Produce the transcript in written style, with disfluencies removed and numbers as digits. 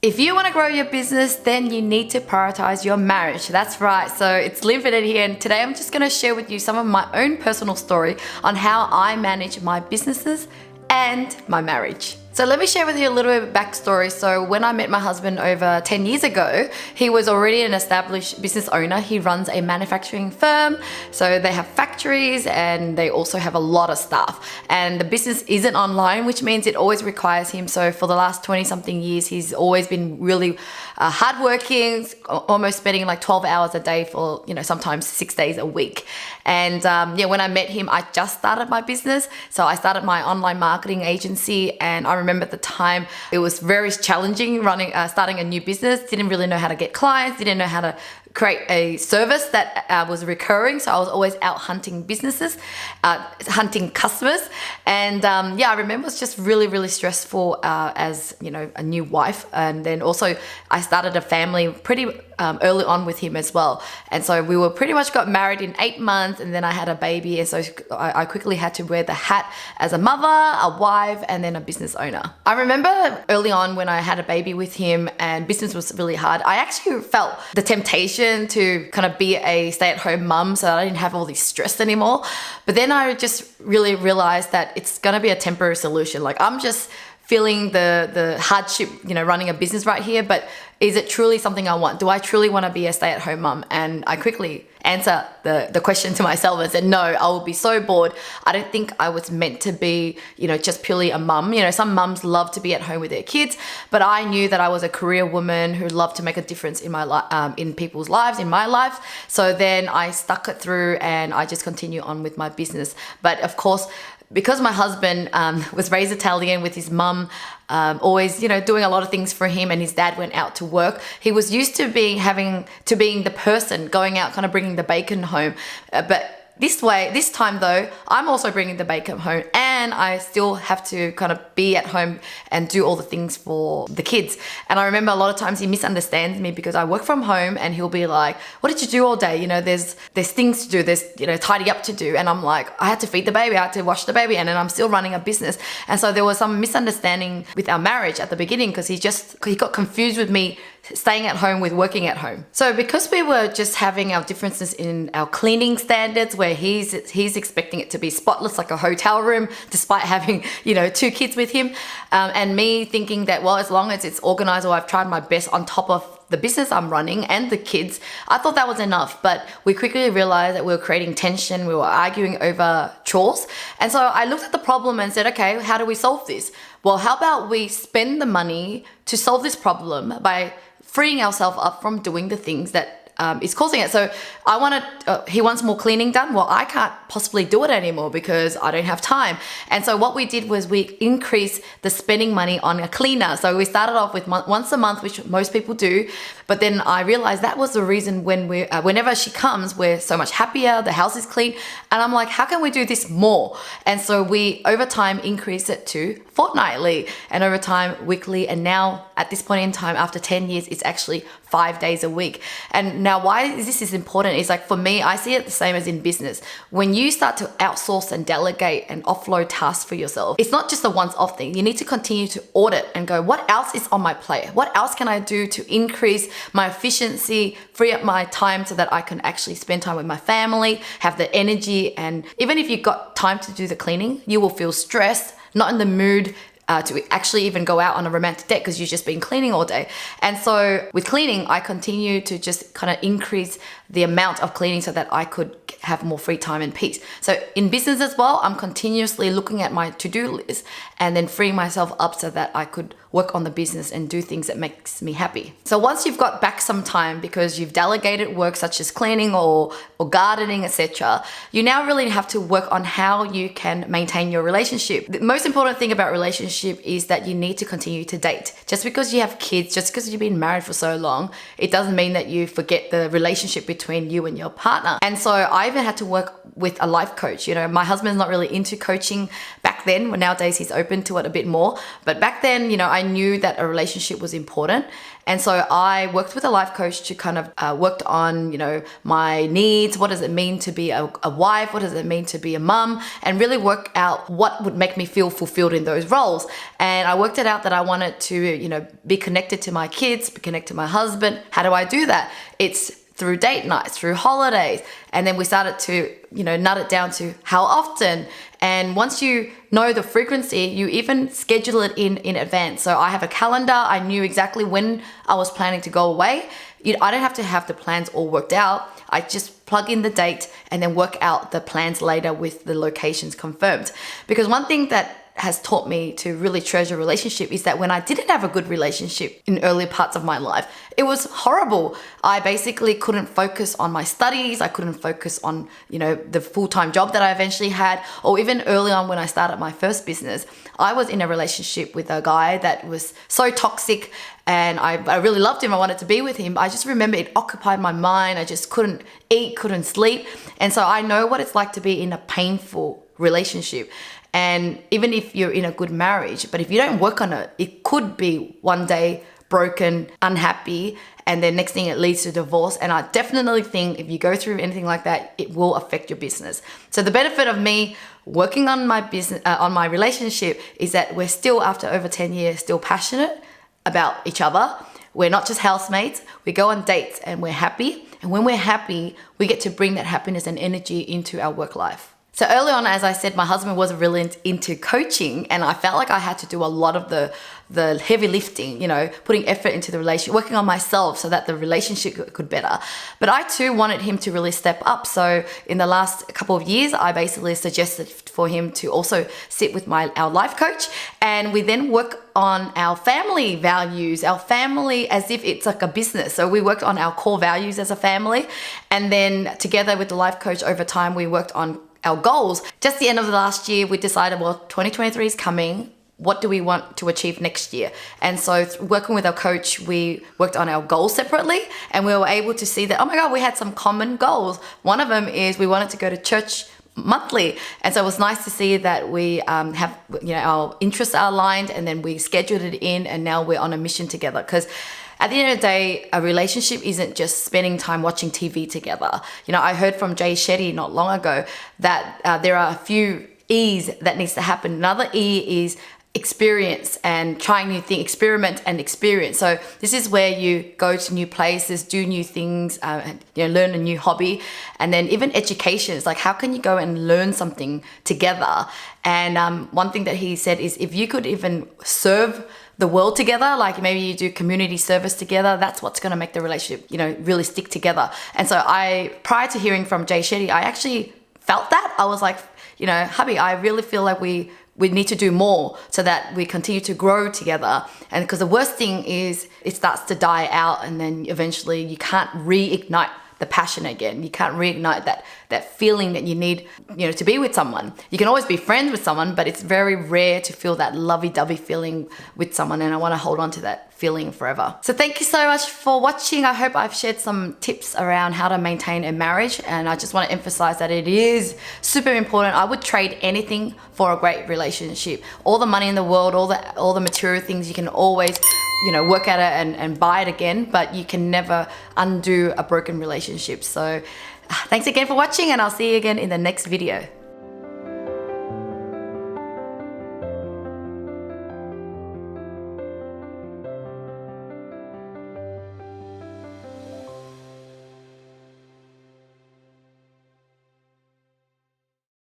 If you want to grow your business, then you need to prioritize your marriage. That's right. So it's limited here. And today I'm just going to share with you some of my own personal story on how I manage my businesses and my marriage. So let me share with you a little bit of backstory. So when I met my husband over 10 years ago, he was already an established business owner. He runs a manufacturing firm. So they have factories and they also have a lot of staff. And the business isn't online, which means it always requires him. So for the last 20 something years, he's always been really hardworking, almost spending like 12 hours a day for, sometimes 6 days a week. And when I met him, I just started my business. So I started my online marketing agency, and I remember at the time it was very challenging starting a new business. Didn't really know how to get clients, didn't know how to create a service that was recurring. So I was always out hunting businesses, hunting customers. And I remember it was just really, really stressful as, a new wife. And then also I started a family pretty early on with him as well. And so we were pretty much got married in 8 months, and then I had a baby. And so I quickly had to wear the hat as a mother, a wife, and then a business owner. I remember early on when I had a baby with him and business was really hard, I actually felt the temptation to kind of be a stay-at-home mum so that I didn't have all this stress anymore. But then I just really realized that it's going to be a temporary solution. Like, I'm just feeling the hardship, running a business right here, but is it truly something I want? Do I truly want to be a stay-at-home mum? And I quickly answered the question to myself and said, no, I will be so bored. I don't think I was meant to be, just purely a mum. Some mums love to be at home with their kids, but I knew that I was a career woman who loved to make a difference in my in people's lives, in my life. So then I stuck it through and I just continue on with my business. But of course, because my husband was raised Italian with his mum, always, doing a lot of things for him, and his dad went out to work. He was used to being the person going out, kind of bringing the bacon home. But this time though, I'm also bringing the bacon home, and I still have to kind of be at home and do all the things for the kids. And I remember a lot of times he misunderstands me because I work from home, and he'll be like, what did you do all day? There's things to do, there's, tidy up to do. And I'm like, I had to feed the baby, I had to wash the baby, and then I'm still running a business. And so there was some misunderstanding with our marriage at the beginning because he got confused with me staying at home with working at home. So because we were just having our differences in our cleaning standards, where he's expecting it to be spotless like a hotel room, despite having 2 kids with him, and me thinking that, well, as long as it's organized, or I've tried my best on top of the business I'm running and the kids, I thought that was enough. But we quickly realized that we were creating tension, we were arguing over chores. And so I looked at the problem and said, okay, how do we solve this? Well, how about we spend the money to solve this problem by freeing ourselves up from doing the things that is causing it. So he wants more cleaning done. Well, I can't possibly do it anymore because I don't have time. And so what we did was we increased the spending money on a cleaner. So we started off with once a month, which most people do. But then I realized that was the reason whenever she comes, we're so much happier, the house is clean. And I'm like, how can we do this more? And so we, over time, increased it to fortnightly, and over time, weekly. And now at this point in time, after 10 years, it's actually 5 days a week. And now why this is important is, like, for me, I see it the same as in business. When you start to outsource and delegate and offload tasks for yourself, it's not just a once-off thing. You need to continue to audit and go, what else is on my plate? What else can I do to increase my efficiency, free up my time so that I can actually spend time with my family, have the energy? And even if you've got time to do the cleaning, you will feel stressed, not in the mood to actually even go out on a romantic date because you've just been cleaning all day. And so with cleaning, I continue to just kind of increase the amount of cleaning so that I could have more free time and peace. So in business as well, I'm continuously looking at my to-do list and then freeing myself up so that I could work on the business and do things that makes me happy. So once you've got back some time because you've delegated work such as cleaning or gardening, etc., you now really have to work on how you can maintain your relationship. The most important thing about relationship is that you need to continue to date. Just because you have kids, just because you've been married for so long, it doesn't mean that you forget the relationship between you and your partner. And so I even had to work with a life coach. My husband's not really into coaching back then. Well, nowadays he's open to it a bit more. But back then, I knew that a relationship was important. And so I worked with a life coach to kind of worked on, my needs. What does it mean to be a wife? What does it mean to be a mum? And really work out what would make me feel fulfilled in those roles. and I worked it out that I wanted to, be connected to my kids, be connected to my husband. How do I do that? It's through date nights, through holidays. And then we started to, nut it down to how often. And once you know the frequency, you even schedule it in advance. So I have a calendar. I knew exactly when I was planning to go away. I don't have to have the plans all worked out. I just plug in the date and then work out the plans later with the locations confirmed. Because one thing that has taught me to really treasure relationship is that when I didn't have a good relationship in early parts of my life, it was horrible. I basically couldn't focus on my studies. I couldn't focus on, the full-time job that I eventually had, or even early on when I started my first business, I was in a relationship with a guy that was so toxic, and I really loved him. I wanted to be with him. I just remember it occupied my mind. I just couldn't eat, couldn't sleep. And so I know what it's like to be in a painful relationship. And even if you're in a good marriage, but if you don't work on it, it could be one day broken, unhappy, and then next thing it leads to divorce. And I definitely think if you go through anything like that, it will affect your business. So the benefit of me working on my business, on my relationship, is that we're still, after over 10 years, still passionate about each other. We're not just housemates. We go on dates and we're happy. And when we're happy, we get to bring that happiness and energy into our work life. So early on, as I said, my husband was really into coaching, and I felt like I had to do a lot of the heavy lifting, putting effort into the relationship, working on myself so that the relationship could better. But I too wanted him to really step up. So in the last couple of years, I basically suggested for him to also sit with our life coach, and we then work on our family values, our family as if it's like a business. So we worked on our core values as a family, and then together with the life coach over time, we worked on our goals. Just the end of the last year, we decided, 2023 is coming. What do we want to achieve next year? And so working with our coach, we worked on our goals separately, and we were able to see that, oh my God, we had some common goals. One of them is we wanted to go to church monthly. And so it was nice to see that we have, our interests are aligned, and then we scheduled it in, and now we're on a mission together. Because at the end of the day, a relationship isn't just spending time watching TV together. I heard from Jay Shetty not long ago that there are a few E's that needs to happen. Another E is experience and trying new things, experiment and experience. So this is where you go to new places, do new things, learn a new hobby. And then even education is like, how can you go and learn something together? And one thing that he said is, if you could even serve the world together, like maybe you do community service together, that's what's going to make the relationship, really stick together. And so prior to hearing from Jay Shetty, I actually felt that. I was like, hubby, I really feel like we need to do more so that we continue to grow together. And because the worst thing is it starts to die out, and then eventually you can't reignite the passion again. You can't reignite that feeling that you need, to be with someone. You can always be friends with someone, but it's very rare to feel that lovey-dovey feeling with someone, and I want to hold on to that feeling forever. So thank you so much for watching. I hope I've shared some tips around how to maintain a marriage, and I just want to emphasize that it is super important. I would trade anything for a great relationship. All the money in the world, all the material things, you can always work at it and buy it again, but you can never undo a broken relationship. So thanks again for watching, and I'll see you again in the next video.